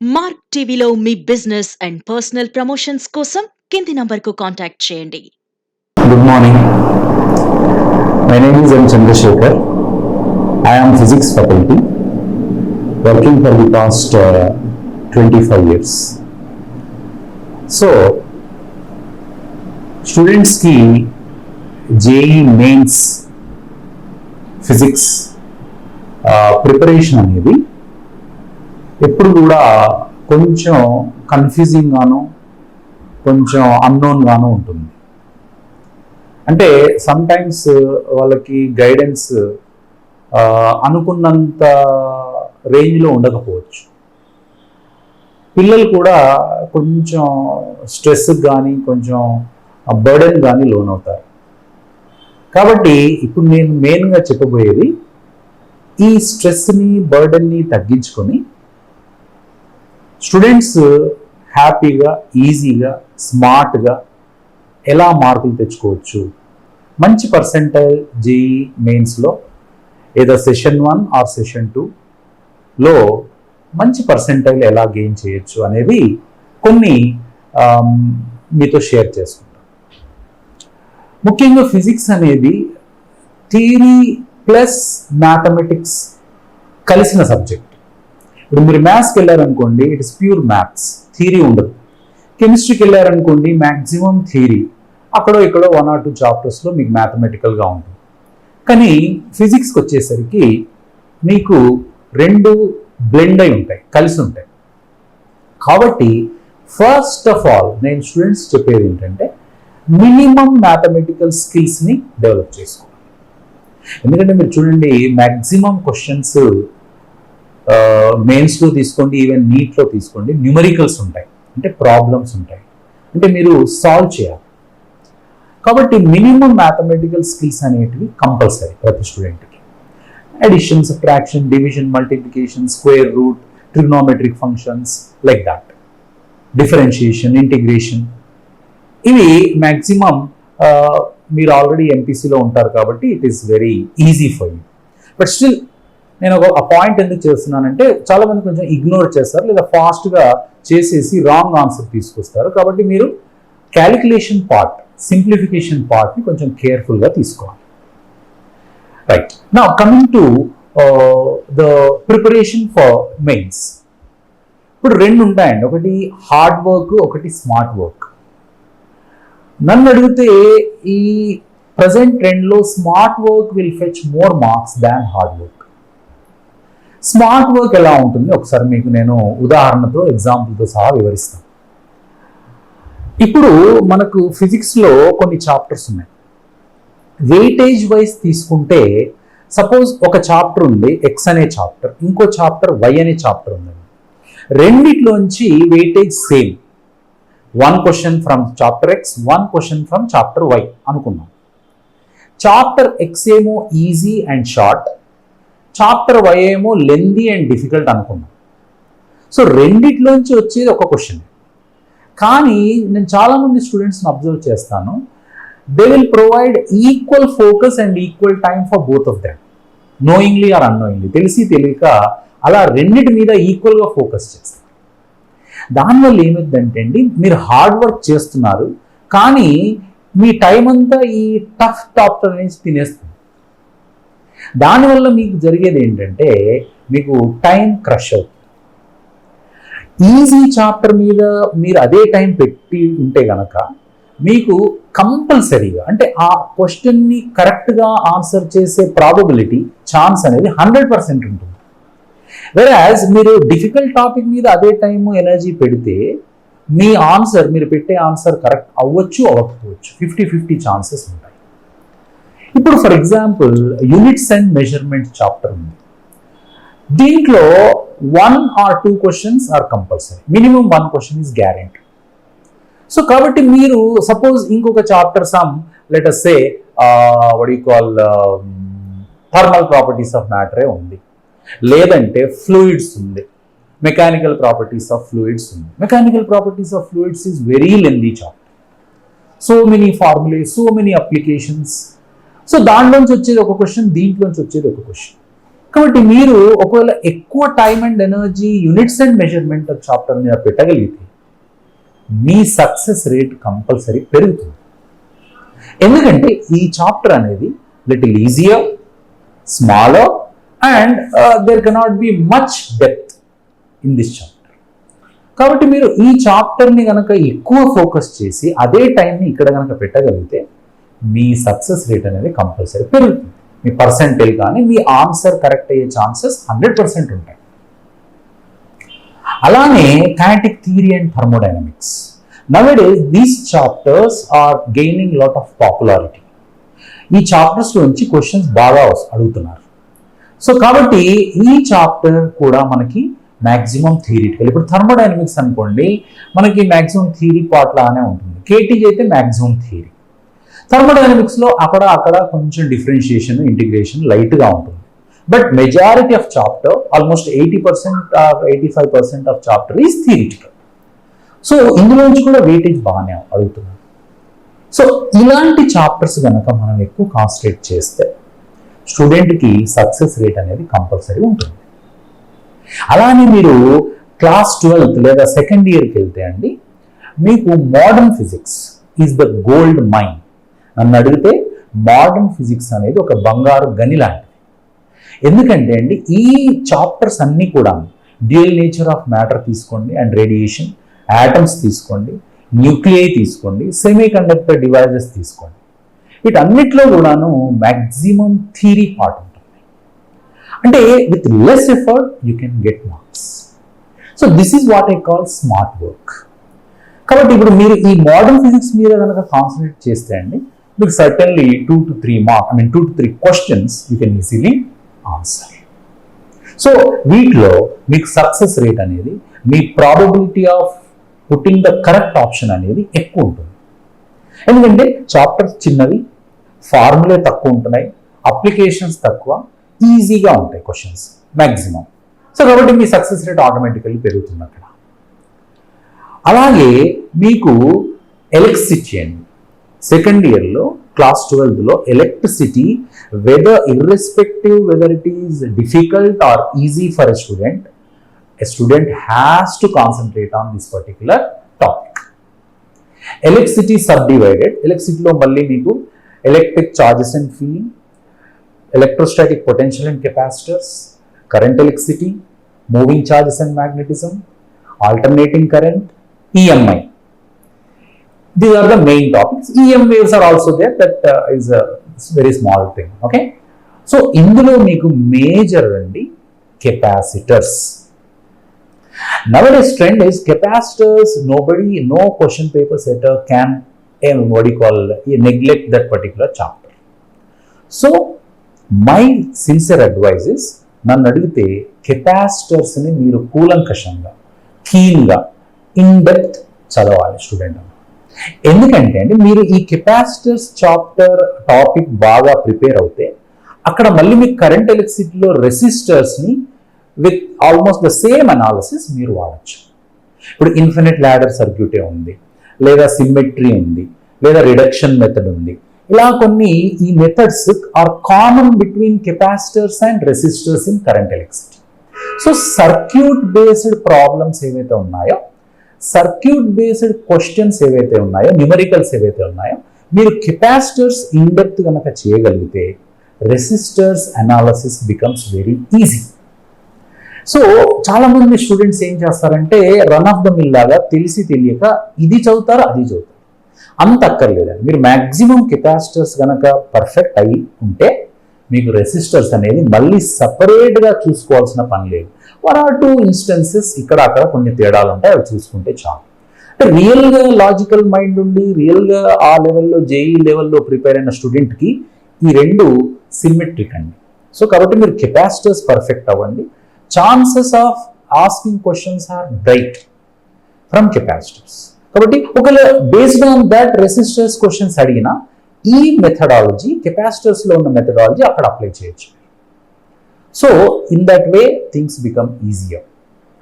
Mark టీవీలో మీ business and personal promotions కోసం కింది నంబర్కు కాంటాక్ట్ చేయండి. Good morning. My name is M. Chandrasekhar. I am physics faculty working for the past 25 years. So, students की JEE mains physics preparation అనేది ఎప్పుడు కూడా కొంచెం కన్ఫ్యూజింగ్ గాను కొంచెం అన్నోన్ గాను ఉంటుంది. అంటే సమ్టైమ్స్ వాళ్ళకి గైడెన్స్ అనుకున్నంత రేంజ్లో ఉండకపోవచ్చు. పిల్లలు కూడా కొంచెం స్ట్రెస్ కానీ కొంచెం బర్డెన్ కానీ లోనవుతారు. కాబట్టి ఇప్పుడు నేను మెయిన్గా చెప్పబోయేది ఈ స్ట్రెస్ని బర్డెన్ని తగ్గించుకొని స్టూడెంట్స్ హ్యాపీగా ఈజీగా స్మార్ట్గా ఎలా మార్కులు తెచ్చుకోవచ్చు, మంచి పర్సెంటైల్ జేఈ మెయిన్స్లో ఏదో సెషన్ 1 ఆర్ సెషన్ 2లో మంచి పర్సెంటైల్ ఎలా గెయిన్ చేయొచ్చు అనేది కొన్ని మీతో షేర్ చేసుకుంటాం. ముఖ్యంగా ఫిజిక్స్ అనేది థియరీ ప్లస్ మ్యాథమెటిక్స్ కలిసిన సబ్జెక్ట్. ఇప్పుడు మీరు మ్యాథ్స్కి వెళ్ళారనుకోండి, it is pure maths, theory ఉండదు. కెమిస్ట్రీకి వెళ్ళారనుకోండి, మ్యాక్సిమం థియరీ, అక్కడో ఇక్కడో 1 or 2 చాప్టర్స్లో మీకు మ్యాథమెటికల్గా ఉంటుంది. కానీ ఫిజిక్స్కి వచ్చేసరికి మీకు రెండు బ్లెండ్ అయి ఉంటాయి, కలిసి ఉంటాయి. కాబట్టి ఫస్ట్ ఆఫ్ ఆల్ నేను స్టూడెంట్స్ చెప్పేది ఏంటంటే మినిమం మ్యాథమెటికల్ స్కిల్స్ని డెవలప్ చేసుకోవాలి. ఎందుకంటే మీరు చూడండి, మ్యాక్సిమం క్వశ్చన్స్ మెయిన్స్లో తీసుకోండి, ఈవెన్ నీట్లో తీసుకోండి, న్యూమరికల్స్ ఉంటాయి, అంటే ప్రాబ్లమ్స్ ఉంటాయి, అంటే మీరు సాల్వ్ చేయాలి. కాబట్టి మినిమం మ్యాథమెటికల్ స్కిల్స్ అనేటివి కంపల్సరీ ప్రతి స్టూడెంట్కి. Addition, subtraction, division, multiplication, square root, trigonometric functions, like that, differentiation, integration, ఇవి మ్యాక్సిమం మీరు ఆల్రెడీ ఎంపీసీలో ఉంటారు కాబట్టి it is very easy for you. But still నేను ఒక పాయింట్ ఎందుకు చేస్తున్నానంటే చాలామంది కొంచెం ఇగ్నోర్ చేస్తారు, లేదా ఫాస్ట్గా చేసేసి రాంగ్ ఆన్సర్ తీసుకొస్తారు. కాబట్టి మీరు క్యాలిక్యులేషన్ పార్ట్, సింప్లిఫికేషన్ పార్ట్ని కొంచెం కేర్ఫుల్గా తీసుకోవాలి. Right, now coming to the preparation for mains. ఇప్పుడు రెండు ఉంటాయండి, ఒకటి హార్డ్ వర్క్, ఒకటి స్మార్ట్ వర్క్. నన్ను అడిగితే ఈ ప్రజెంట్ ట్రెండ్లో smart work will fetch more marks than hard work. Smart work ఎలా ఉంటుంది ఒకసారి మీకు నేను ఉదాహరణతో, ఎగ్జాంపుల్తో సహా వివరిస్తాను. ఇప్పుడు మనకు ఫిజిక్స్లో కొన్ని చాప్టర్స్ ఉన్నాయి. వెయిటేజ్ వైజ్ తీసుకుంటే సపోజ్ ఒక చాప్టర్ ఉంది, ఎక్స్ అనే చాప్టర్, ఇంకో చాప్టర్ వై అనే చాప్టర్ ఉందండి. రెండిట్లోంచి weightage same, 1 question from chapter X, 1 question from chapter Y అనుకున్నాం. చాప్టర్ ఎక్స్ ఏమో easy and short, chapter Y ఏమో లెందీ అండ్ డిఫికల్ట్ అనుకున్నాం. సో రెండిట్లోంచి వచ్చేది ఒక క్వశ్చన్. కానీ నేను చాలామంది స్టూడెంట్స్ని అబ్జర్వ్ చేస్తాను, they will provide equal focus and equal time for both of them, knowingly are annoyingly, తెలిసి తెలియక అలా రెండిటి మీద ఈక్వల్గా ఫోకస్ చేస్తారు. దానివల్ల ఏమిటంటే అండి, మీరు హార్డ్ వర్క్ చేస్తున్నారు కానీ మీ టైం అంతా ఈ టఫ్ చాప్టర్ అనేది తినేస్తుంది. దానివల్ల మీకు జరిగేది ఏంటంటే మీకు టైం క్రష్ అవుతుంది. ఈజీ చాప్టర్ మీద మీరు అదే టైం పెట్టి ఉంటే గనక మీకు కంపల్సరీగా, అంటే ఆ క్వశ్చన్ని కరెక్ట్గా ఆన్సర్ చేసే ప్రాబబిలిటీ, ఛాన్స్ అనేది 100% ఉంటుంది. వెరాజ్ మీరు డిఫికల్ట్ టాపిక్ మీద అదే టైం ఎనర్జీ పెడితే మీ ఆన్సర్, మీరు పెట్టే ఆన్సర్ కరెక్ట్ అవ్వచ్చు అవ్వకపోవచ్చు, 50-50 ఛాన్సెస్ ఉంటాయి. ఇప్పుడు for example units and measurement chapter ఉంది. దీంట్లో 1 or 2 questions are compulsory, minimum 1 question is guarantee. So కాబట్టి మీరు సపోజ్ ఇంకొక chapter some let us say what you call thermal properties of మ్యాటరే ఉంది, లేదంటే ఫ్లూయిడ్స్ ఉంది, మెకానికల్ ప్రాపర్టీస్ ఆఫ్ ఫ్లూయిడ్స్ ఉంది. Mechanical properties of fluids is very lengthy chapter, so many formulae, so many applications. So దాంట్లోంచి వచ్చేది ఒక question, దీంట్లోంచి వచ్చేది ఒక క్వశ్చన్. కాబట్టి మీరు ఒకవేళ ఎక్కువ time and energy units and measurement chapter మీద పెట్టగలిగితే మీ సక్సెస్ రేట్ కంపల్సరీ పెరుగుతుంది. ఎందుకంటే ఈ చాప్టర్ అనేది little easier, smaller and there cannot be much depth in this chapter. కాబట్టి మీరు ఈ చాప్టర్ని కనుక ఎక్కువ ఫోకస్ చేసి అదే టైంని ఇక్కడ కనుక పెట్టగలిగితే మీ సక్సెస్ రేట్ అనేది కంపల్సరీ పెరుగుతుంది. మీ పర్సెంటేజ్ కానీ మీ ఆన్సర్ కరెక్ట్ అయ్యే ఛాన్సెస్ 100% ఉంటాయి. అలానే kinetic theory and thermodynamics, nowadays these chapters are gaining lot of popularity. ఈ చాప్టర్స్ నుంచి క్వశ్చన్స్ బాగా అడుగుతున్నారు. సో కాబట్టి ఈ చాప్టర్ కూడా మనకి మ్యాక్సిమం థియరిటికల్. ఇప్పుడు థర్మోడైనమిక్స్ అనుకోండి, మనకి మ్యాక్సిమం థియరీ పార్ట్ లానే ఉంటుంది. కేటీజీ అయితే మ్యాక్సిమం థియరీ. థర్మోడైనమిక్స్లో అక్కడ కొంచెం డిఫరెన్షియేషన్, ఇంటిగ్రేషన్ లైట్గా ఉంటుంది. But majority of chapter, almost 80% or 85% of chapter is theoretical. So ఇందులోంచి కూడా వెయిటేజ్ బాగానే అడుగుతున్నారు. సో ఇలాంటి చాప్టర్స్ కనుక మనం ఎక్కువ కాన్సన్ట్రేట్ చేస్తే స్టూడెంట్కి సక్సెస్ రేట్ అనేది కంపల్సరీ ఉంటుంది. అలానే మీరు క్లాస్ 12th లేదా సెకండ్ ఇయర్కి వెళ్తే అండి, మీకు modern physics is the gold mine. నన్ను అడిగితే మోడర్న్ ఫిజిక్స్ అనేది ఒక బంగారు గని లాంటిది. ఎందుకంటే అండి ఈ చాప్టర్స్ అన్నీ కూడా డ్యూయల్ నేచర్ ఆఫ్ మ్యాటర్ తీసుకోండి అండ్ రేడియేషన్, యాటమ్స్ తీసుకోండి, న్యూక్లియై తీసుకోండి, సెమీ కండక్టర్ డివైజెస్ తీసుకోండి, వీటన్నిటిలో కూడాను మ్యాక్సిమం థియరీ పార్ట్ ఉంటుంది. అంటే with less effort you can get marks. So this is what I call smart work. కాబట్టి ఇప్పుడు మీరు ఈ మోడర్న్ ఫిజిక్స్ మీద కనుక కాన్సన్ట్రేట్ చేస్తే అండి, మీకు certainly 2 to 3 questions you can easily answer. So వీటిలో మీకు సక్సెస్ రేట్ అనేది, మీ probability of putting the correct option అనేది ఎక్కువ ఉంటుంది. ఎందుకంటే చాప్టర్స్ చిన్నవి, ఫార్ములే తక్కువ ఉంటున్నాయి, అప్లికేషన్స్ తక్కువ, ఈజీగా ఉంటాయి క్వశ్చన్స్ మ్యాక్సిమం. సో కాబట్టి మీ సక్సెస్ రేట్ ఆటోమేటికల్లీ పెరుగుతుంది అక్కడ. అలాగే మీకు ఎలక్ట్రిసిటీ అండి, సెకండ్ ఇయర్లో క్లాస్ 12లో electricity, whether irrespective whether it is difficult or easy for a student has to concentrate on this particular topic. Electricity subdivided. ఎలక్ట్రిసిటీలో మళ్ళీ మీకు electric charges and feeling, electrostatic potential and capacitors, current electricity, moving charges and magnetism, alternating current, EMI. These are the main topics. EMIs are also there. That is a very small thing. Okay. So, indulo meeku major andi capacitors. Nowadays trend is capacitors. No question paper setter can neglect that particular chapter. So, my sincere advice is, నన్ను అడిగితే కెపాసిటర్స్ని మీరు కూలంకషంగా, కీన్గా, in depth చదవాలి student. ఎందుకంటే అండి మీరు ఈ కెపాసిటర్స్ చాప్టర్ టాపిక్ బాగా ప్రిపేర్ అవుతే అక్కడ మళ్ళీ మీకు కరెంట్ ఎలక్ట్రిసిటీలో రెసిస్టర్స్ని with almost the same analysis మీరు వాడచ్చు. ఇప్పుడు ఇన్ఫినిట్ ల్యాడర్ సర్క్యూటే ఉంది, లేదా సిమ్మెట్రీ ఉంది, లేదా రిడక్షన్ మెథడ్ ఉంది. ఇలా కొన్ని ఈ methods are common between capacitors and resistors in current electricity. So circuit based problems ఏవైతే ఉన్నాయో, సర్క్యూట్ బేస్డ్ క్వశ్చన్స్ ఏవైతే ఉన్నాయో, న్యూమరికల్స్ ఏవైతే ఉన్నాయో, మీరు కెపాసిటర్స్ ఇన్ డెప్త్ కనుక చేయగలిగితే resistors analysis becomes very easy. So చాలా మంది స్టూడెంట్స్ ఏం చేస్తారంటే రన్ ఆఫ్ ద మిల్ లాగా తెలిసి తెలియక ఇది చదువుతారు, అది చదువుతారు. అంత అక్కర్లేదండి. మీరు మ్యాక్సిమం కెపాసిటర్స్ కనుక పర్ఫెక్ట్ అయి ఉంటే మీకు రెసిస్టర్స్ అనేది మళ్ళీ సపరేట్గా చూసుకోవాల్సిన పని లేదు. 1 or 2 ఇన్స్టెన్సెస్ ఇక్కడ అక్కడ కొన్ని తేడాలు ఉంటాయి, అవి చూసుకుంటే చాలు. అంటే రియల్గా లాజికల్ మైండ్ ఉండి రియల్గా ఆ లెవెల్లో జేఈ లెవెల్లో ప్రిపేర్ అయిన స్టూడెంట్కి ఈ రెండు సిమ్మెట్రిక్ అండి. సో కాబట్టి మీరు కెపాసిటర్స్ పర్ఫెక్ట్ అవ్వండి. Chances of asking questions are bright from capacitors. కాబట్టి ఒకవేళ based on that resistors questions అడిగినా ఈ మెథడాలజీ, కెపాసిటర్స్లో ఉన్న మెథడాలజీ అక్కడ అప్లై చేయొచ్చు. So in that way things become easier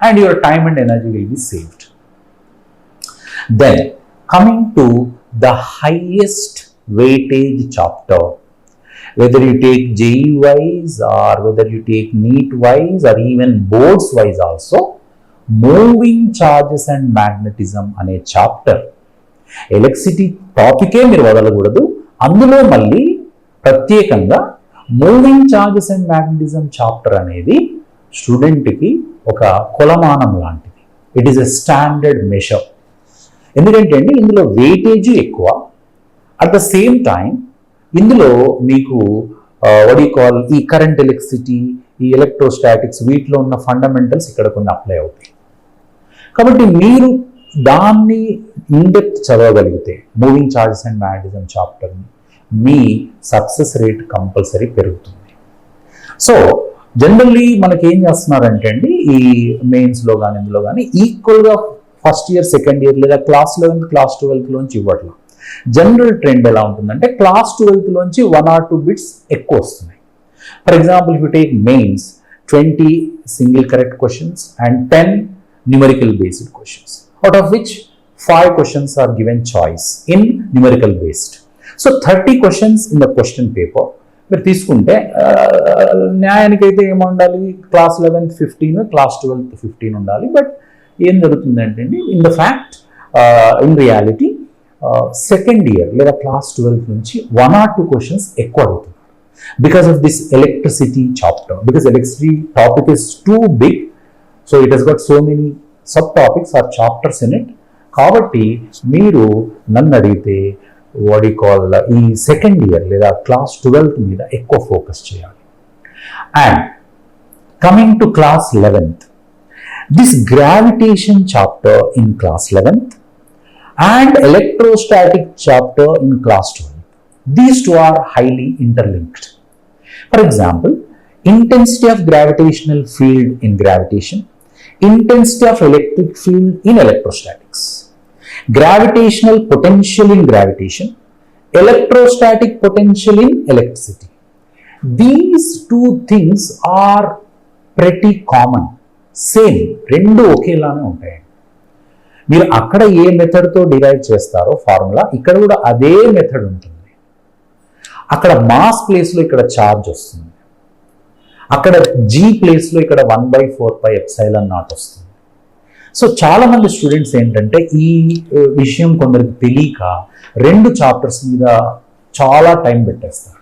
and your time and energy will be saved. Then, coming to the highest weightage chapter, whether you take JEE wise or whether you take NEET wise or even boards wise also, moving charges and magnetism అనే chapter electricity టాపికే మీరు వదలకూడదు. అందులో మళ్ళీ ప్రత్యేకంగా moving charges and magnetism chapter అనేది స్టూడెంట్కి ఒక కొలమానం లాంటిది. It is a standard measure. ఎందుకంటే అండి ఇందులో వెయిటేజ్ ఎక్కువ, అట్ ద సేమ్ టైం ఇందులో మీకు వాట్ యు కాల్ ఈ కరెంట్ ఎలక్ట్రిసిటీ, ఈ ఎలక్ట్రోస్టాటిక్స్ వీటిలో ఉన్న ఫండమెంటల్స్ ఇక్కడ కొన్ని అప్లై అవుతాయి. కాబట్టి మీరు దాన్ని ఇన్డెప్త్ చదవగలిగితే మూవింగ్ చార్జెస్ అండ్ మ్యాగ్నెటిజం చాప్టర్ని మీ సక్సెస్ రేట్ కంపల్సరీ పెరుగుతుంది. సో జనరల్లీ మనకి ఏం చేస్తున్నారంటే అండి ఈ మెయిన్స్లో కానీ ఇందులో కానీ ఈక్వల్గా ఫస్ట్ ఇయర్ సెకండ్ ఇయర్ లేదా క్లాస్ 11th క్లాస్ 12th లోంచి ఇవ్వట్లేదు. జనరల్ ట్రెండ్ ఎలా ఉంటుందంటే క్లాస్ 12th లోంచి 1 or 2 బిట్స్ ఎక్కువ వస్తున్నాయి. For example if you take mains 20 single correct questions and 10 numerical based questions, out of which 5 questions are given choice in numerical based. So 30 questions in the question paper. మీరు తీసుకుంటే న్యాయానికైతే ఏమి ఉండాలి, class 11th 15, class 12th 15 ఉండాలి. But ఏం జరుగుతుందంటే అండి in the fact in reality second year లేదా class 12th నుంచి 1 or 2 questions ఎక్కువ అడుగుతున్నారు because of this electricity chapter. Because electricity topic is too big, so it has got so many sub topics or chapters in it. కాబట్టి మీరు నన్ను అడిగితే what you call ఈ second year లేదా class 12th మీద ఎక్కువ ఫోకస్ చేయాలి. And coming to class 11th, this gravitation chapter in class 11th and electrostatic chapter in class 12. These two are highly interlinked. For example, intensity of gravitational field in gravitation, intensity of electric field in electrostatics, gravitational potential in gravitation, electrostatic potential in electricity. These two things are pretty common. Same, రెండు ఒకేలానే ఉంటాయి. మీరు అక్కడ ఏ మెథడ్తో derive చేస్తారో formula ఇక్కడ కూడా అదే method ఉంటుంది. అక్కడ మాస్ ప్లేస్లో ఇక్కడ ఛార్జ్ వస్తుంది, అక్కడ జీ ప్లేస్లో ఇక్కడ 1/4πε0 వస్తుంది. సో చాలామంది స్టూడెంట్స్ ఏంటంటే ఈ విషయం కొందరికి తెలియక 2 చాప్టర్స్ మీద చాలా టైం పెట్టేస్తారు.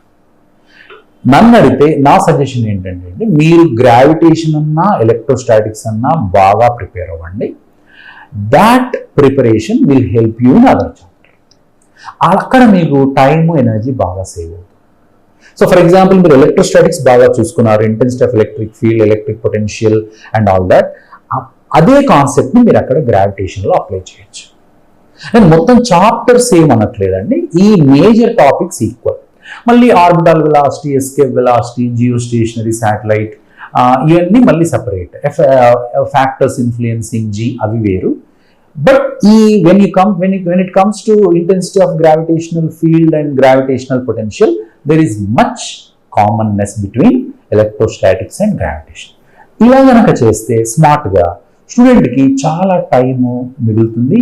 నన్ను అడిగితే నా సజెషన్ ఏంటంటే మీరు గ్రావిటేషన్ అన్నా ఎలక్ట్రోస్టాటిక్స్ అన్నా బాగా ప్రిపేర్ అవ్వండి. That preparation will help you in other chapter. అక్కడ మీకు టైము ఎనర్జీ బాగా సేవ్ అవుతుంది. సో ఫర్ ఎగ్జాంపుల్ మీరు ఎలక్ట్రోస్టాటిక్స్ బాగా చూసుకున్నారు, intensity of electric field, electric potential and all that. అదే కాన్సెప్ట్ని మీరు అక్కడ గ్రావిటేషన్లో అప్లై చేయొచ్చు. అండ్ మొత్తం చాప్టర్ సేమ్ అనట్లేదండి, ఈ మేజర్ టాపిక్స్ ఈక్వల్. మళ్ళీ orbital velocity, escape velocity, geostationary satellite ఇవన్నీ మళ్ళీ సపరేట్. ఫ్యాక్టర్స్ ఇన్ఫ్లుయెన్సింగ్ జీ అవి వేరు. బట్ ఈ when it comes to intensity of gravitational field and gravitational potential, there is much commonness between electrostatics and gravitation. ఇలా కనుక చేస్తే స్మార్ట్గా స్టూడెంట్కి చాలా టైము మిగులుతుంది.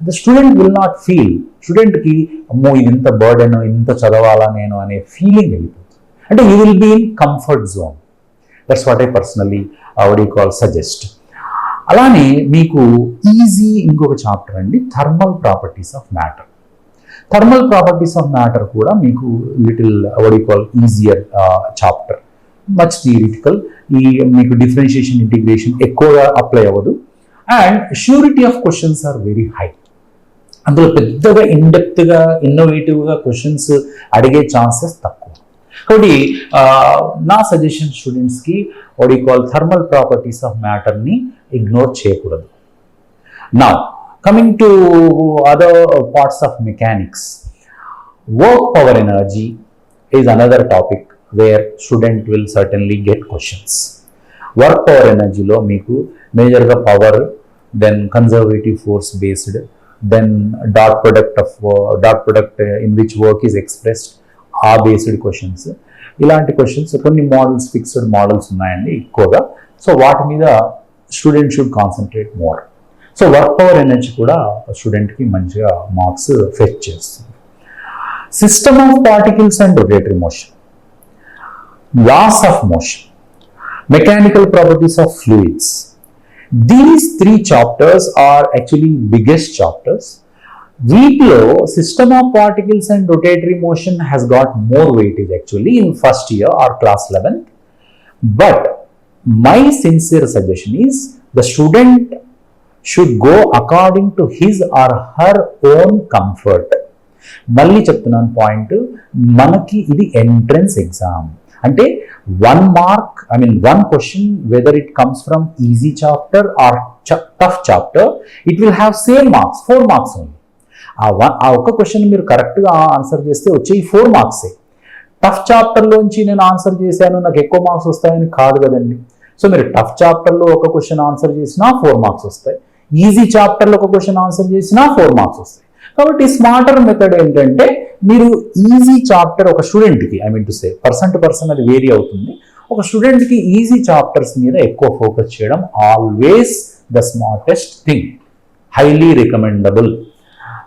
The student will not feel, స్టూడెంట్కి అమ్మో ఇది ఇంత బర్డెన్, ఇంత చదవాలా నేను అనే ఫీలింగ్ వెళ్ళిపోతుంది. అంటే you will be in comfort zone. That's what I personally suggest. అలానే మీకు ఈజీ ఇంకొక చాప్టర్ అండి, thermal properties of matter. Thermal properties of matter కూడా మీకు little easier chapter, much theoretical. ఈ మీకు డిఫరెన్షియేషన్, ఇంటిగ్రేషన్ ఎక్కువగా అప్లై అవ్వదు. And surety of questions are very high. అందులో పెద్దగా ఇన్డెప్త్గా ఇన్నోవేటివ్గా క్వశ్చన్స్ అడిగే ఛాన్సెస్ తక్కువ. కాబట్టి నా సజెషన్ స్టూడెంట్స్కి థర్మల్ ప్రాపర్టీస్ ఆఫ్ మ్యాటర్ని ఇగ్నోర్ చేయకూడదు. Now coming to other parts of mechanics, work power energy is another topic where student will certainly get questions. Work power ఎనర్జీలో మీకు మేజర్గా power, then conservative force based, then dot product in which work is expressed, ఆ based questions. ఇలాంటి questions కొన్ని models, fixed models ఉన్నాయండి ఎక్కువగా. So వాటి మీద student should concentrate more. So work power energy కూడా స్టూడెంట్కి మంచిగా మార్క్స్ ఫెచ్ చేస్తుంది. System of particles and rotatory motion, laws of motion, mechanical properties of fluids. These three chapters are actually biggest chapters. వీటిలో system of particles and rotatory motion has got more weightage actually in first year or class 11th. But my sincere suggestion is the student should go according to his or her own comfort. మళ్ళీ చెప్తున్నాను point, మనకి ఇది entrance exam అంటే 1 mark, I mean 1 question whether it comes from easy chapter or tough chapter, it will have same marks, 4 marks only. ఆ ఒక్క question మీరు కరెక్ట్గా answer చేస్తే వచ్చే 4 మార్క్సే. టఫ్ చాప్టర్లోంచి నేను ఆన్సర్ చేశాను నాకు ఎక్కువ మార్క్స్ వస్తాయని కాదు కదండి. సో మీరు టఫ్ చాప్టర్లో ఒక క్వశ్చన్ ఆన్సర్ చేసినా 4 మార్క్స్ వస్తాయి, ఈజీ చాప్టర్లో ఒక క్వశ్చన్ ఆన్సర్ చేసినా 4 మార్క్స్ వస్తాయి. కాబట్టి స్మార్టర్ మెథడ్ ఏంటంటే మీరు ఈజీ చాప్టర్ ఒక స్టూడెంట్కి, I mean to say person to person అది వేరీ అవుతుంది, ఒక స్టూడెంట్కి ఈజీ చాప్టర్స్ మీద ఎక్కువ ఫోకస్ చేయడం always the smartest thing, highly recommendable.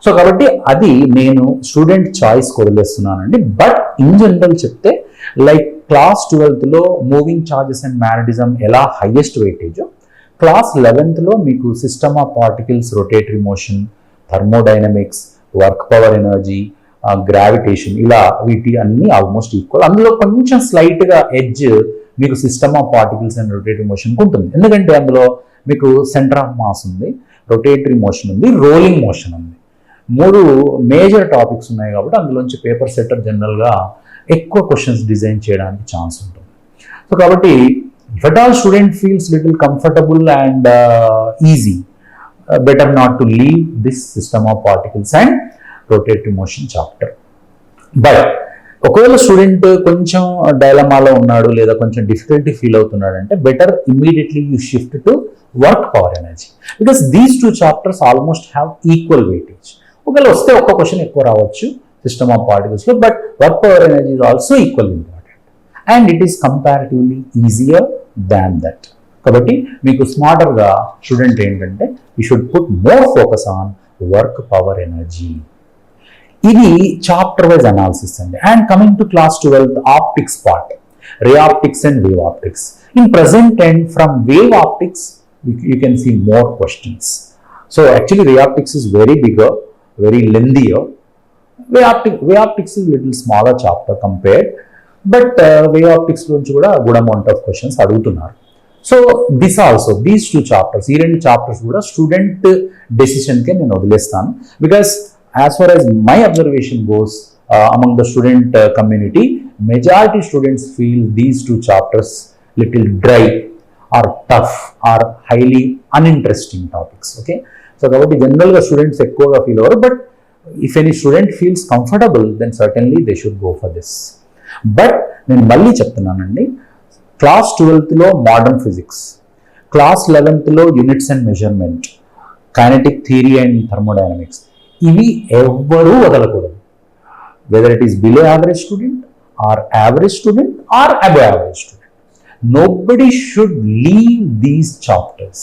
So కాబట్టి అది నేను స్టూడెంట్ చాయిస్ వదిలేస్తున్నానండి. బట్ ఇన్ జనరల్ చెప్తే లైక్ క్లాస్ 12thలో మూవింగ్ చార్జెస్ అండ్ మ్యాగ్నెటిజం ఎలా హైయెస్ట్ వెయిటేజో, క్లాస్ 11thలో మీకు system of particles, rotatory motion, thermodynamics, work power energy, gravitation, ఇలా వీటి అన్ని ఆల్మోస్ట్ ఈక్వల్. అందులో కొంచెం స్లైట్గా ఎడ్జ్ మీకు system of particles and rotatory మోషన్కి ఉంటుంది. ఎందుకంటే అందులో మీకు సెంటర్ ఆఫ్ మాస్ ఉంది, రొటేటరీ మోషన్ ఉంది, రోలింగ్ మోషన్ ఉంది. 3 మేజర్ టాపిక్స్ ఉన్నాయి కాబట్టి అందులోంచి పేపర్ సెట్టర్ జనరల్గా ఎక్కువ క్వశ్చన్స్ డిజైన్ చేయడానికి ఛాన్స్ ఉంటుంది. సో కాబట్టి if at all student feels little comfortable and easy, better not to leave this system of particles and rotatory motion chapter. But ఒకవేళ స్టూడెంట్ కొంచెం డైలమాలో ఉన్నాడు లేదా కొంచెం డిఫికల్టీ ఫీల్ అవుతున్నాడు అంటే better immediately you shift to work power energy, because these 2 chapters almost have equal weightage. ఒకవేళ వస్తే ఒక్క క్వశ్చన్ ఎక్కువ రావచ్చు system of పార్టికల్స్లో, but work power energy is also equal important and it is comparatively easier than that. కాబట్టి మీకు స్మార్టర్గా student ఏంటంటే you should put more focus on work power energy. ఇది chapter wise analysis అండి. And coming to class 12th optics part, ray optics and wave optics. In present and from wave optics you can see more questions. So actually ray optics is very bigger, very lengthier. Wave optics is little smaller chapter compared, but wave optics lonchi kuda good amount of questions adugutunnaru. So this also, these 2 chapters, ee rendu chapters kuda student decision ke nenu odilestanu, because as far as my observation goes among the student community, majority students feel these 2 chapters little dry or tough or highly uninteresting topics. Okay, so kabatti general ga students ekkuva feel avaru, but if any student feels comfortable then certainly they should go for this. But nenu malli cheptunnanandi, class 12th lo modern physics, class 11th lo units and measurement, kinetic theory and thermodynamics, ivi evvaru vadalakudadu, whether it is below average student or average student or above average student. Nobody should leave these chapters,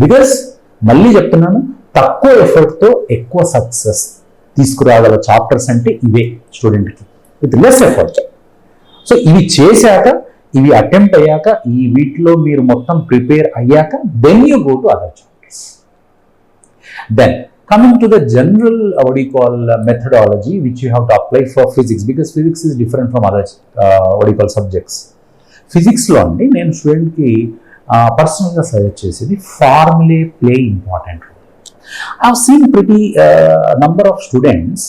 because మళ్ళీ చెప్తున్నాను తక్కువ ఎఫర్ట్తో ఎక్కువ success తీసుకురాగల chapters అంటే ఇవే స్టూడెంట్కి, with less effort. So ఇవి చేశాక, ఇవి అటెంప్ట్ అయ్యాక, ఈ వీటిలో మీరు మొత్తం ప్రిపేర్ అయ్యాక then you go to other chapters. Then coming to the general what you call methodology which you have to apply for physics, because physics is different from other what you call subjects. ఫిజిక్స్లో అండి నేను స్టూడెంట్కి పర్సనల్గా suggest చేసేది formulae play important role. I have seen pretty number of students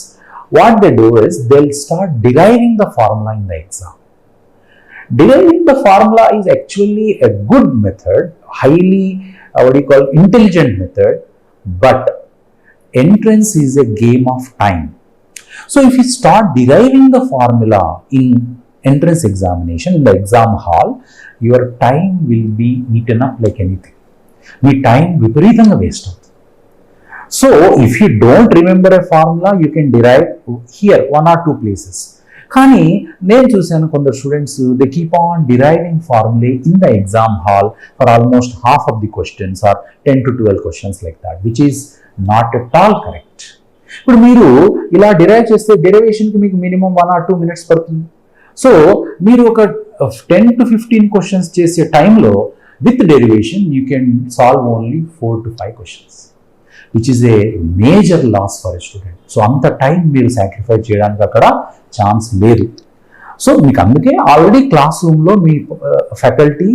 what they do is they will start deriving the formula in the exam. Deriving the formula is actually a good method, highly what you call intelligent method, but entrance is a game of time. So if you start deriving the formula in entrance examination, in the exam hall, your time will be eaten up like anything. Me time విపరీతంగా waste అవుతుంది. So if you don't remember a formula you can derive here 1 or 2 places. కానీ నేను చూశాను కొందరు students they keep on deriving formulae in the exam hall for almost half of the questions or 10 to 12 questions like that, which is not at all correct. ఇప్పుడు మీరు ఇలా derive చేస్తే డెరివేషన్కి మీకు మినిమం 1 or 2 minutes పడుతుంది. So మీరు ఒక 10 to 15 questions చేసే టైంలో with derivation you can solve only 4 to 5 questions, which is a major loss for a student. So అంత టైం మీరు సాక్రిఫైస్ చేయడానికి అక్కడ ఛాన్స్ లేదు. సో మీకు అందుకే ఆల్రెడీ క్లాస్ రూమ్లో మీ ఫ్యాకల్టీ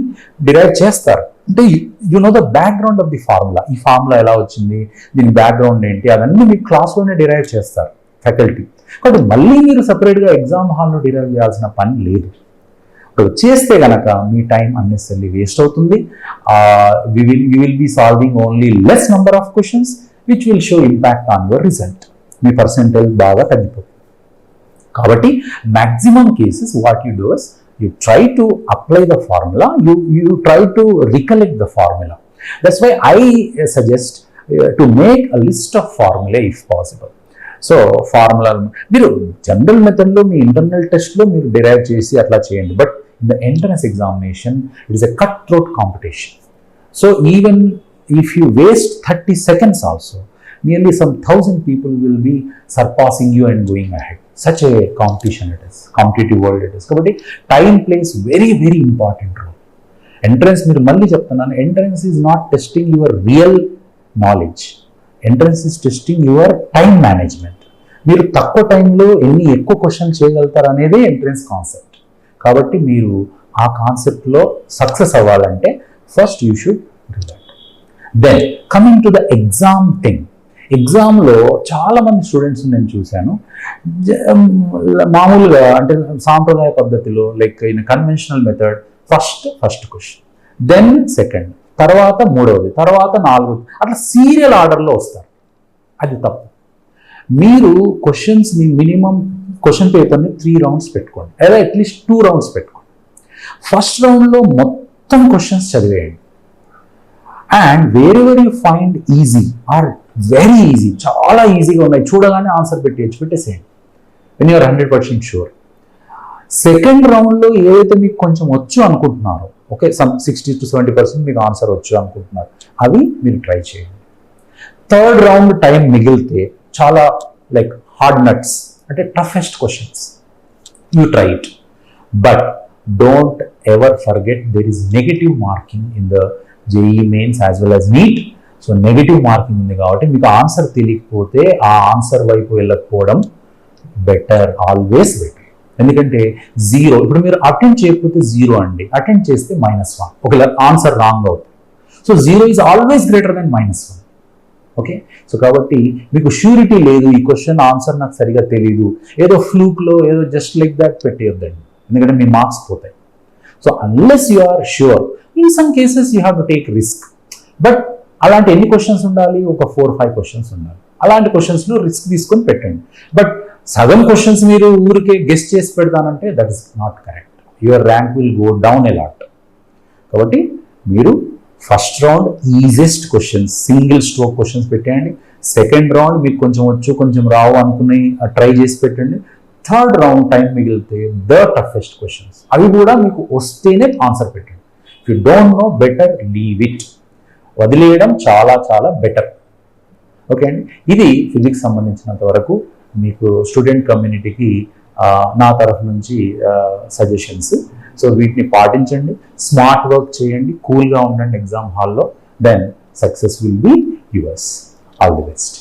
డిరైవ్ చేస్తారు. అంటే you know the background of the formula, ఈ ఫార్ములా ఎలా వచ్చింది, దీని బ్యాక్గ్రౌండ్ ఏంటి, అవన్నీ మీకు క్లాస్లోనే డిరైవ్ చేస్తారు ఫ్యాకల్టీ. కాబట్టి మళ్ళీ మీరు సపరేట్గా ఎగ్జామ్ హాల్లో డిరైవ్ చేయాల్సిన పని లేదు. చేస్తే గనక మీ టైం అన్నెసరీ వేస్ట్ అవుతుంది. You will be solving only less number of questions which will show impact on your result. Me percentage బాగా తగ్గిపోతుంది. కాబట్టి maximum cases what you do is you try to apply the formula, you try to recollect the formula. That's why I suggest to make a list of formula if possible. So formula మీరు general మెథడ్లో మీ internal టెస్ట్లో మీరు derive చేసి అట్లా చేయండి. But in the entrance examination it is a cut throat competition. So even if you waste 30 seconds also, nearly some 1,000 people will be surpassing you and going ahead. Such a competition it is, competitive world it is. కాబట్టి time plays very very important role. Entrance మీరు మళ్ళీ చెప్తున్నాను, entrance is not testing your real knowledge, entrance is testing your time management. మీరు తక్కువ టైంలో ఎన్ని ఎక్కువ question చేయగలుగుతారు అనేది ఎంట్రన్స్ కాన్సెప్ట్. కాబట్టి మీరు ఆ కాన్సెప్ట్లో సక్సెస్ అవ్వాలంటే first you should do that. Then coming to the exam thing. ఎగ్జామ్లో చాలామంది స్టూడెంట్స్ నేను చూశాను, మామూలుగా అంటే సాంప్రదాయ పద్ధతిలో like in conventional method first question, then second, తర్వాత మూడవది, తర్వాత నాలుగవది, అట్లా సీరియల్ ఆర్డర్లో వస్తారు. అది తప్పు. మీరు క్వశ్చన్స్ని మినిమం క్వశ్చన్ పేపర్ని 3 rounds పెట్టుకోండి, లేదా అట్లీస్ట్ 2 rounds పెట్టుకోండి. ఫస్ట్ రౌండ్లో మొత్తం క్వశ్చన్స్ చదివేయండి. And wherever you find easy or very easy, చాలా ఈజీగా ఉన్నాయి, చూడగానే ఆన్సర్ పెట్టేసేయండి వెన్ యూఆర్ 100% షూర్. సెకండ్ రౌండ్లో ఏదైతే మీకు కొంచెం వచ్చు అనుకుంటున్నారో, ఓకే, సమ్ 60 to 70% మీకు ఆన్సర్ వచ్చు అనుకుంటున్నారు, అవి మీరు ట్రై చేయండి. థర్డ్ రౌండ్ టైం మిగిలితే చాలా లైక్ హార్డ్ నట్స్ అంటే toughest questions, you try it. But don't ever forget there is negative marking in the JEE mains as well as NEET. So negative marking ఉంది కాబట్టి మీకు answer తెలియకపోతే ఆ answer వైపు వెళ్ళకపోవడం better, always better. ఎందుకంటే 0, ఇప్పుడు మీరు అటెంప్ట్ చేయకపోతే 0 అండి, అటెంప్ట్ చేస్తే -1, ఒకవేళ ఆన్సర్ రాంగ్ అవుతుంది. So 0 is always greater than -1. Okay, so కాబట్టి మీకు ష్యూరిటీ లేదు, ఈ క్వశ్చన్ ఆన్సర్ నాకు సరిగా తెలియదు, ఏదో ఫ్లూక్లో ఏదో జస్ట్ లైక్ దాట్ పెట్టేయొద్దండి, ఎందుకంటే మీ మార్క్స్ పోతాయి. So unless you are sure, in some cases you have to take risk. But అలాంటి ఎన్ని క్వశ్చన్స్ ఉండాలి? ఒక 4-5 క్వశ్చన్స్ ఉండాలి. అలాంటి క్వశ్చన్స్లో రిస్క్ తీసుకొని పెట్టండి. బట్ సగం క్వశ్చన్స్ మీరు ఊరికే గెస్ట్ చేసి పెడతానంటే that is not correct. Your rank will go down a lot. కాబట్టి మీరు first round easiest questions, single stroke questions పెట్టండి. సెకండ్ రౌండ్ మీకు కొంచెం వచ్చు కొంచెం రావు అనుకుని ట్రై చేసి పెట్టండి. థర్డ్ రౌండ్ టైం మిగిలితే ద టఫెస్ట్ క్వశ్చన్స్, అవి కూడా మీకు వస్తేనే ఆన్సర్ పెట్టండి. If you don't know, better leave it, వదిలేయడం చాలా చాలా బెటర్. ఓకే అండి, ఇది ఫిజిక్స్ సంబంధించినంత వరకు మీకు స్టూడెంట్ కమ్యూనిటీకి నా తరఫు నుంచి సజెషన్స్. సో వీటిని పాటించండి, స్మార్ట్ వర్క్ చేయండి, కూల్గా ఉండండి ఎగ్జామ్ హాల్లో. Then success will be yours. All the best.